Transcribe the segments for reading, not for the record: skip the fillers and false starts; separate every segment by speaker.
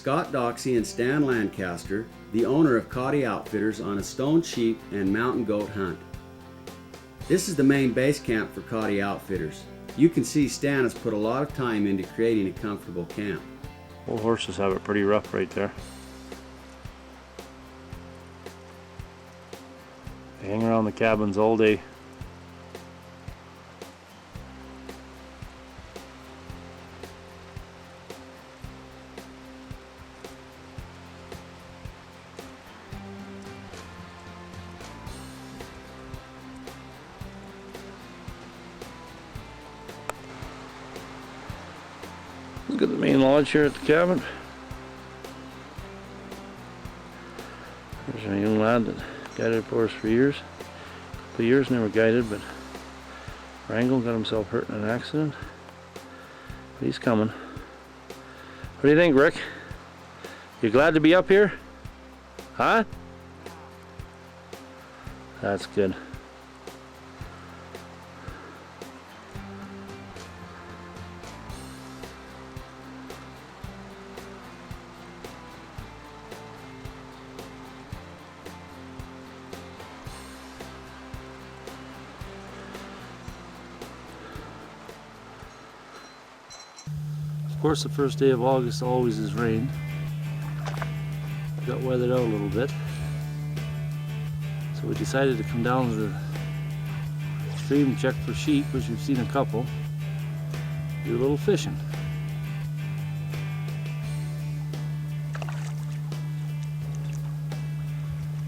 Speaker 1: Scott Doxey and Stan Lancaster, the owner of Coddy Outfitters, on a stone sheep and mountain goat hunt. This is the main base camp for Coddy Outfitters. You can see Stan has put a lot of time into creating a comfortable camp.
Speaker 2: Old horses have it pretty rough right there. They hang around the cabins all day. Look at the main lodge here at the cabin. There's a young lad that guided for us for years. A couple of years never guided, but Wrangle got himself hurt in an accident. But he's coming. What do you think, Rick? You glad to be up here? Huh? That's good. Of course, the first day of August always is rain. Got weathered out a little bit, so we decided to come down to the stream and check for sheep, which we've seen a couple. Do a little fishing.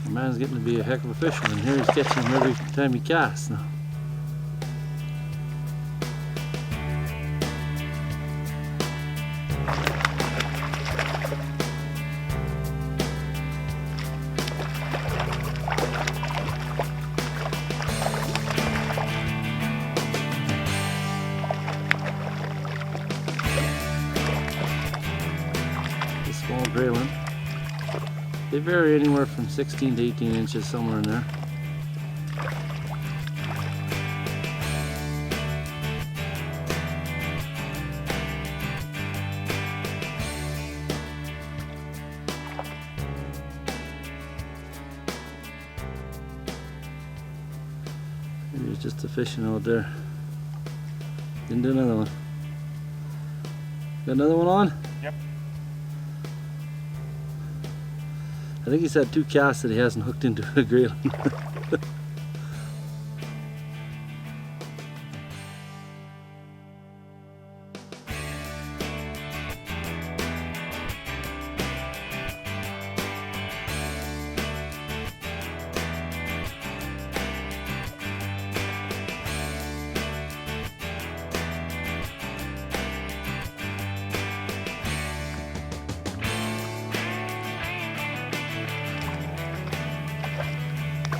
Speaker 2: The man's getting to be a heck of a fisherman. Here he's catching them every time he casts now. Small grayling. They vary anywhere from 16 to 18 inches, somewhere in there. Maybe it's just a fishing out there. Didn't do another one. Got another one on?
Speaker 3: Yep.
Speaker 2: I think he's had 2 casts that he hasn't hooked into a grayling.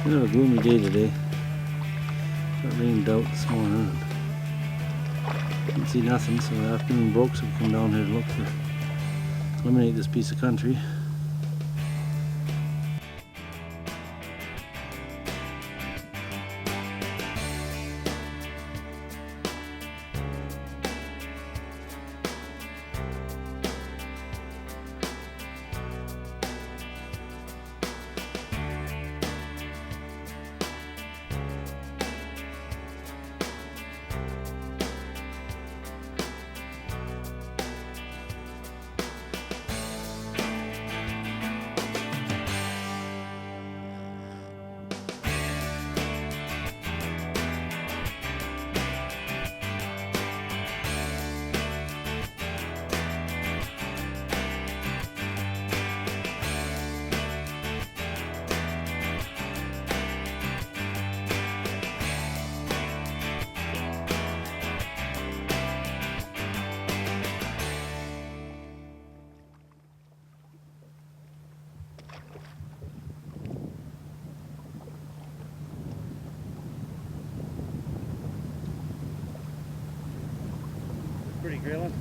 Speaker 2: Kind of a gloomy day today. Got rained out this morning. Didn't see nothing, so the afternoon brokes have come down here to look to eliminate this piece of country. Pretty grayling.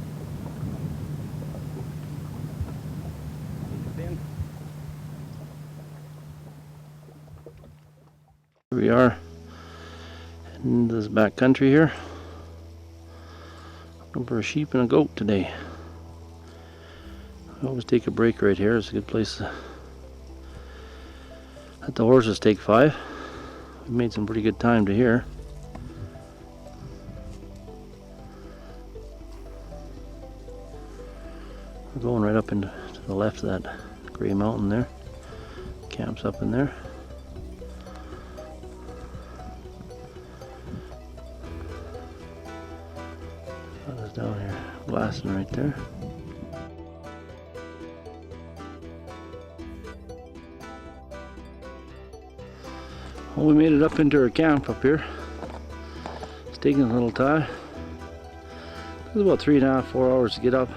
Speaker 2: Here we are in this back country here. Looking for a sheep and a goat today. Always take a break right here. It's a good place to let the horses take 5. We made some pretty good time to here. We're going right up into the left of that gray mountain there. Camp's up in there. That is down here, blasting right there. Well, we made it up into our camp up here. It's taking a little time. It was about 3.5, 4 hours to get up.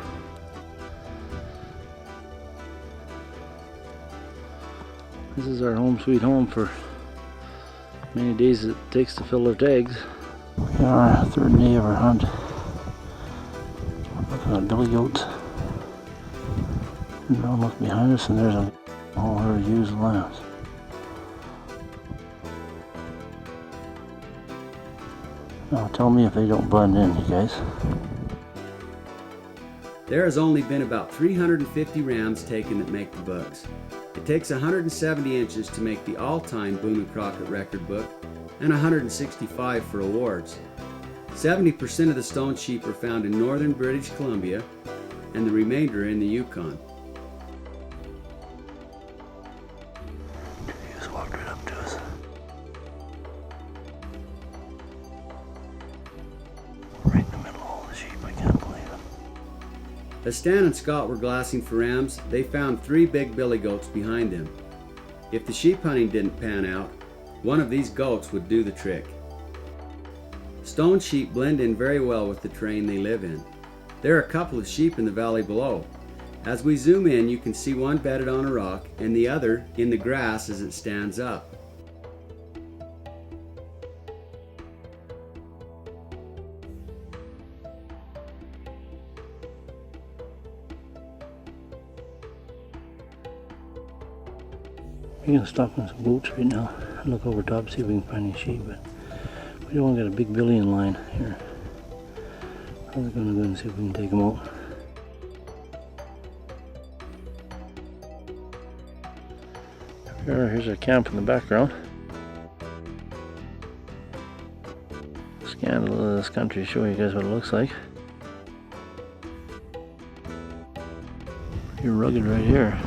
Speaker 2: This is our home sweet home for many days it takes to fill our tags. We are our 3rd day of our hunt. Looking at billy goats. And now look behind us and there's a whole herd of ewes and lambs. Now tell me if they don't blend in, you guys.
Speaker 1: There has only been about 350 rams taken that make the books. It takes 170 inches to make the all-time Boone and Crockett record book and 165 for awards. 70% of the stone sheep are found in northern British Columbia and the remainder in the Yukon.
Speaker 2: He just walked right up to us. Right in the middle of all the sheep, I can't believe it.
Speaker 1: As Stan and Scott were glassing for rams, they found 3 big billy goats behind them. If the sheep hunting didn't pan out, one of these goats would do the trick. Stone sheep blend in very well with the terrain they live in. There are a couple of sheep in the valley below. As we zoom in, you can see one bedded on a rock and the other in the grass as it stands up.
Speaker 2: We're going to stop on some goats right now and look over top, see if we can find any sheep, but we don't want to get a big billy in line here. We're going to go and see if we can take them out. Here's our camp in the background. Scan a little of this country to show you guys what it looks like. Pretty rugged right here.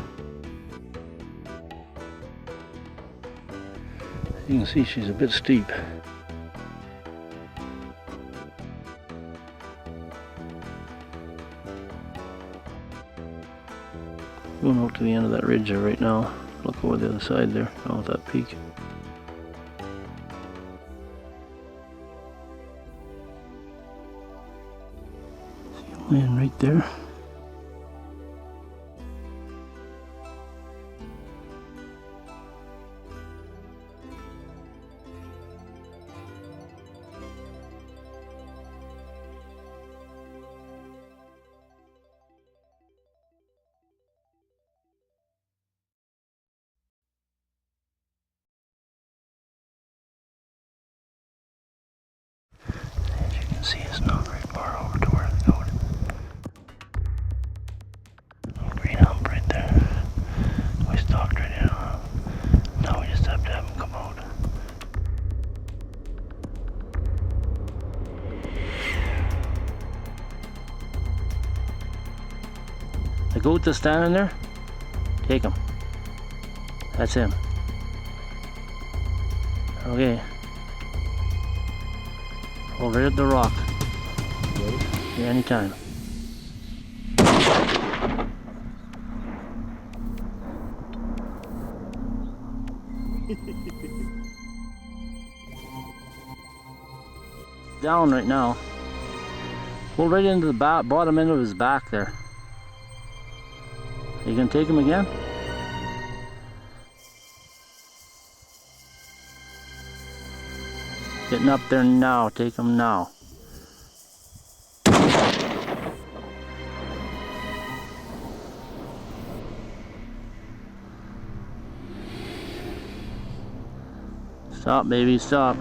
Speaker 2: You can see she's a bit steep. Going out to the end of that ridge there right now. Look over the other side there, off that peak. See him laying right there. As you can see, it's not very far over to where it's going. Little green hump right there. We stalked right in on him. Now we just have to have him come out. The goat that's standing there, take him. That's him. Okay. Hold right at the rock. Yeah, anytime. Down right now. Hold right into the bottom end of his back there. Are you gonna take him again? Getting up there now, take him now. Stop, baby, stop.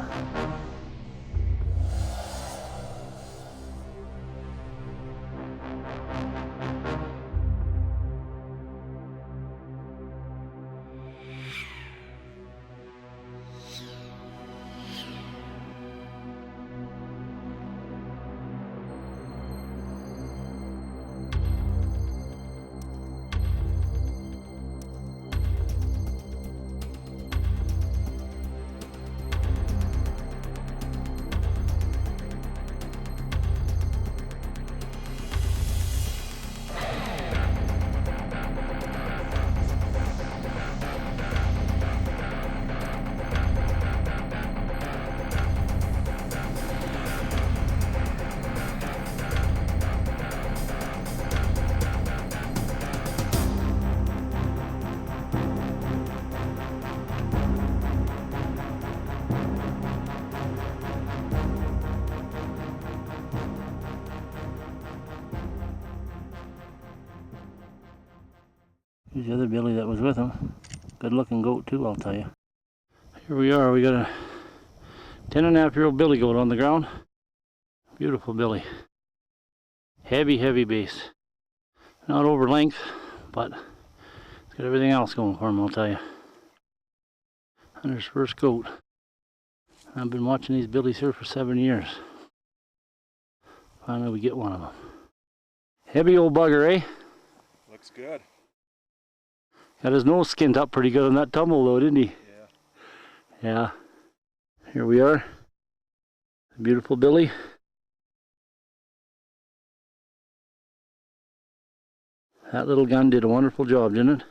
Speaker 2: Here's the other Billy that was with him. Good looking goat too, I'll tell you. Here we are, we got a 10.5-year-old Billy goat on the ground. Beautiful Billy. Heavy, heavy base. Not over length, but it's got everything else going for him, I'll tell you. Hunter's first goat. I've been watching these Billies here for 7 years. Finally we get one of them. Heavy old bugger, eh?
Speaker 3: Looks good.
Speaker 2: Got his nose skinned up pretty good on that tumble though, didn't he?
Speaker 3: Yeah.
Speaker 2: Yeah. Here we are. Beautiful Billy. That little gun did a wonderful job, didn't it?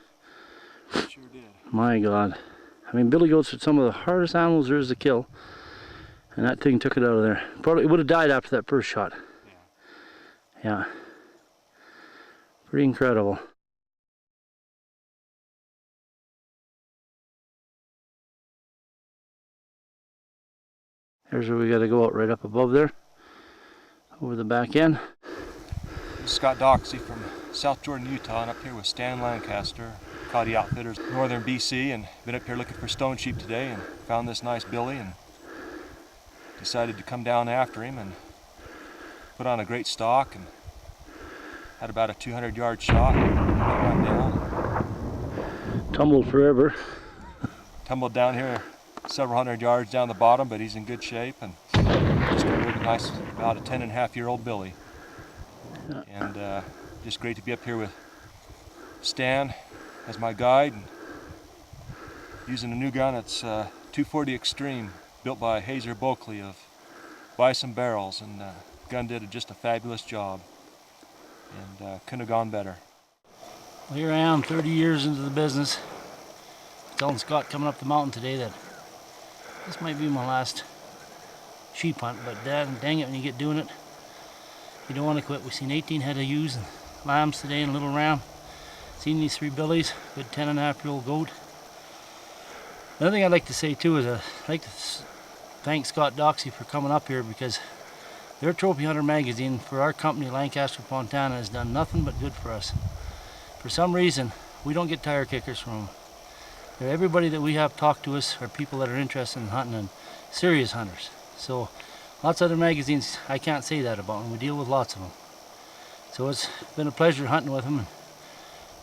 Speaker 3: Sure did.
Speaker 2: My God. I mean, billy goats are some of the hardest animals there is to kill. And that thing took it out of there. Probably would have died after that first shot. Yeah. Pretty incredible. Here's where we got to go out, right up above there. Over the back end.
Speaker 3: Scott Doxey from South Jordan, Utah, and up here with Stan Lancaster, Coddy Outfitters, Northern BC, and been up here looking for stone sheep today and found this nice Billy and decided to come down after him and put on a great stalk and had about a 200-yard shot. Went down.
Speaker 2: Tumbled forever.
Speaker 3: Tumbled down here several hundred yards down the bottom, but he's in good shape and just a really nice, about a 10.5-year-old Billy. And just great to be up here with Stan as my guide and using a new gun. It's 240 Extreme, built by Hazer Bulkley of Bison Barrels, and the gun did just a fabulous job and couldn't have gone better.
Speaker 2: Well, here I am 30 years into the business, telling Scott coming up the mountain today that this might be my last sheep hunt, but dang it, when you get doing it, you don't want to quit. We've seen 18 head of ewes and lambs today and a little ram. Seen these 3 Billies, good 10.5-year-old goat. Another thing I'd like to say too is I'd like to thank Scott Doxey for coming up here, because their Trophy Hunter magazine for our company, Lancaster Fontana, has done nothing but good for us. For some reason, we don't get tire kickers from them. Everybody that we have talked to us are people that are interested in hunting and serious hunters. So lots of other magazines, I can't say that about them. We deal with lots of them. So it's been a pleasure hunting with them.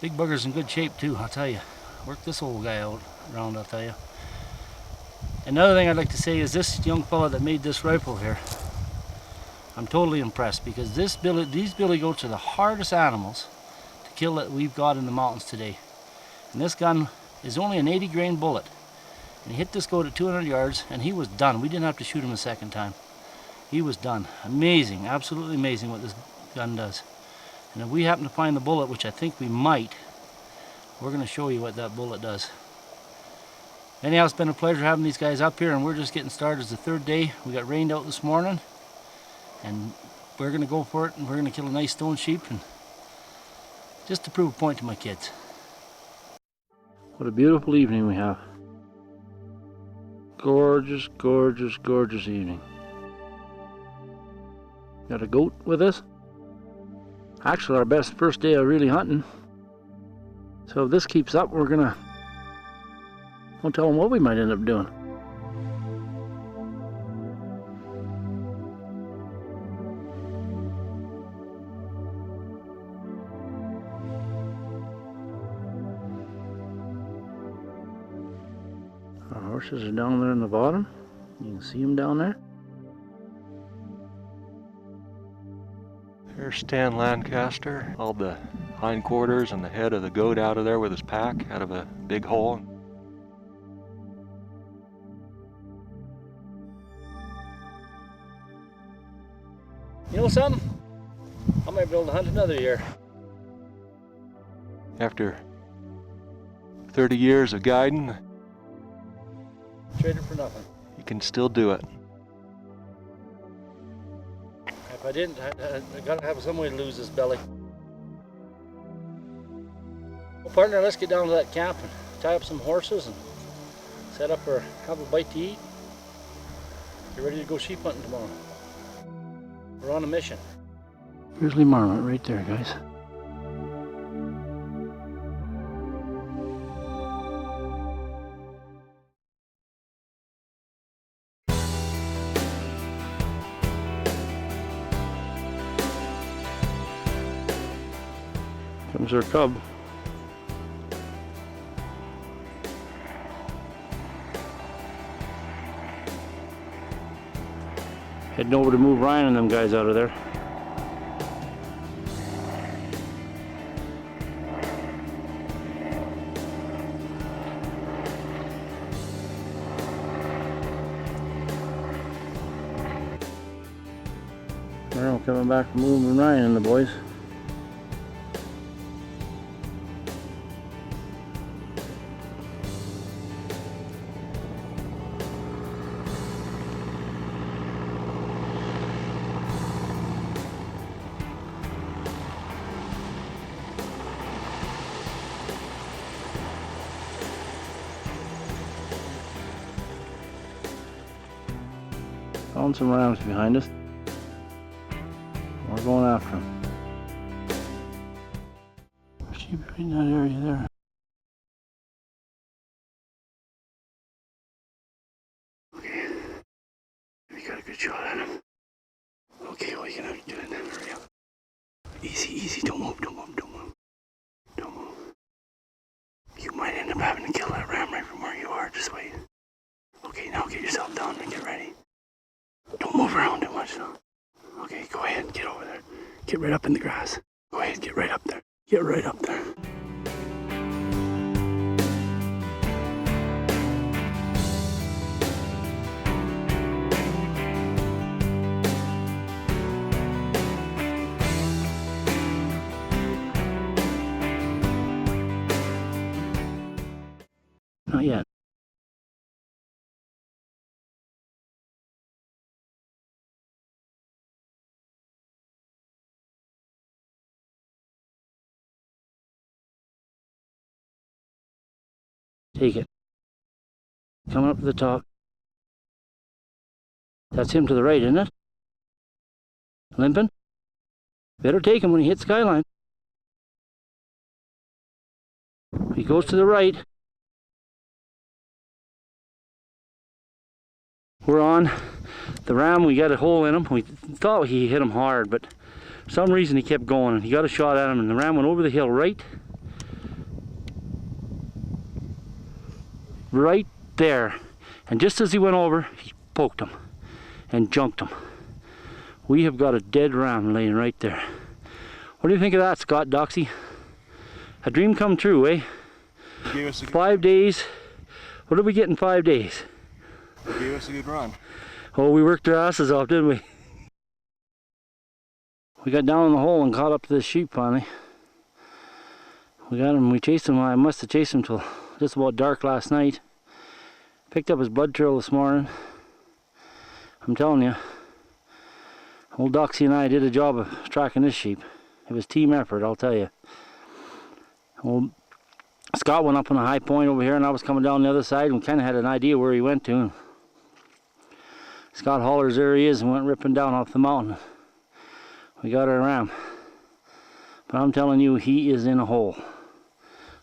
Speaker 2: Big bugger's in good shape too, I'll tell you. Work this old guy out around, I'll tell you. Another thing I'd like to say is this young fella that made this rifle here, I'm totally impressed, because these billy goats are the hardest animals to kill that we've got in the mountains today. And this gun is only an 80 grain bullet. And he hit this goat at 200 yards and he was done. We didn't have to shoot him a second time. He was done. Amazing, absolutely amazing what this gun does. And if we happen to find the bullet, which I think we might, we're going to show you what that bullet does. Anyhow, it's been a pleasure having these guys up here, and we're just getting started. It's the 3rd day. We got rained out this morning, and we're going to go for it, and we're going to kill a nice stone sheep, and just to prove a point to my kids. What a beautiful evening we have. Gorgeous, gorgeous, gorgeous evening. Got a goat with us. Actually, our best first day of really hunting. So if this keeps up, we're gonna... Won't tell them what we might end up doing. Our horses are down there in the bottom. You can see them down there.
Speaker 3: Here's Stan Lancaster, hauled the hindquarters and the head of the goat out of there with his pack, out of a big hole.
Speaker 2: You know something? I might be able to hunt another year.
Speaker 3: After 30 years of guiding,
Speaker 2: Trade it for nothing.
Speaker 3: you can still do it.
Speaker 2: If I didn't, I gotta have some way to lose this belly. Well, partner, let's get down to that camp and tie up some horses and set up or have a bite to eat. Get ready to go sheep hunting tomorrow. We're on a mission. Grizzly marmot right there, guys. There's our cub. Heading over to move Ryan and them guys out of there. Well, coming back from moving Ryan and the boys. Found some rams behind us. We're going after them. Sheep right in that area there. Okay, we got a good shot at him. Okay, well, you're gonna have to do it then. Hurry up. Easy, easy. Don't move, don't move, don't move. Don't move. You might end up having to kill that ram right from where you are. Just wait. Okay, now get yourself down and get ready. Don't move around too much though. Okay, go ahead, get over there. Get right up in the grass. Go ahead, get right up there. Get right up there. Not yet. Take it. Coming up to the top. That's him to the right, isn't it? Limping? Better take him when he hits skyline. He goes to the right. We're on. The ram, we got a hole in him. We thought he hit him hard, but for some reason he kept going. He got a shot at him and the ram went over the hill right there, and just as he went over, he poked him and junked him. We have got a dead ram laying right there. What do you think of that, Scott Doxy? A dream come true, eh? 5 days. What did we get in 5 days?
Speaker 3: They gave us a good run.
Speaker 2: Oh, we worked our asses off, didn't we? We got down in the hole and caught up to this sheep finally. We got him, we chased him. I must have chased him till just about dark last night. Picked up his blood trail this morning. I'm telling you, old Doxy and I did a job of tracking this sheep. It was team effort, I'll tell you. Old Scott went up on a high point over here and I was coming down the other side and kind of had an idea where he went to. Scott hollers, there he is, and went ripping down off the mountain. We got our ram. But I'm telling you, he is in a hole.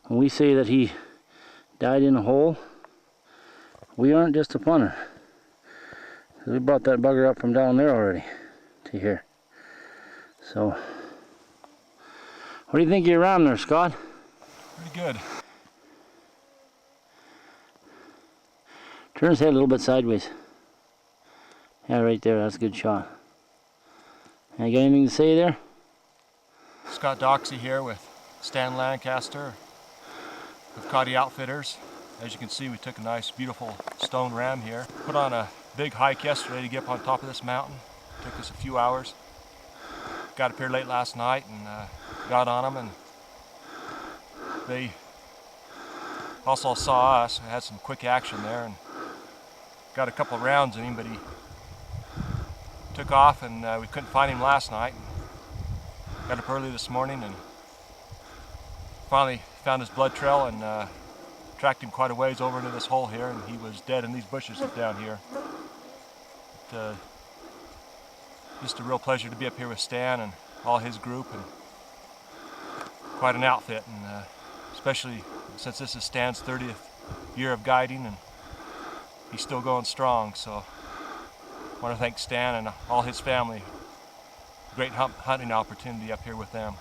Speaker 2: When we say that he died in a hole, we aren't just a punter. We brought that bugger up from down there already to here. So, what do you think of your ram there, Scott?
Speaker 3: Pretty good.
Speaker 2: Turn his head a little bit sideways. Yeah, right there, that's a good shot. You got anything to say there?
Speaker 3: Scott Doxy here with Stan Lancaster of Coddy Outfitters. As you can see, we took a nice, beautiful stone ram here. Put on a big hike yesterday to get up on top of this mountain. Took us a few hours. Got up here late last night and got on them, and they also saw us. Had some quick action there and got a couple of rounds in him, but he took off and we couldn't find him last night. Got up early this morning and finally found his blood trail and tracked him quite a ways over into this hole here, and he was dead in these bushes down here. Just a real pleasure to be up here with Stan and all his group, and quite an outfit, and especially since this is Stan's 30th year of guiding and he's still going strong. So I want to thank Stan and all his family. Great hunting opportunity up here with them.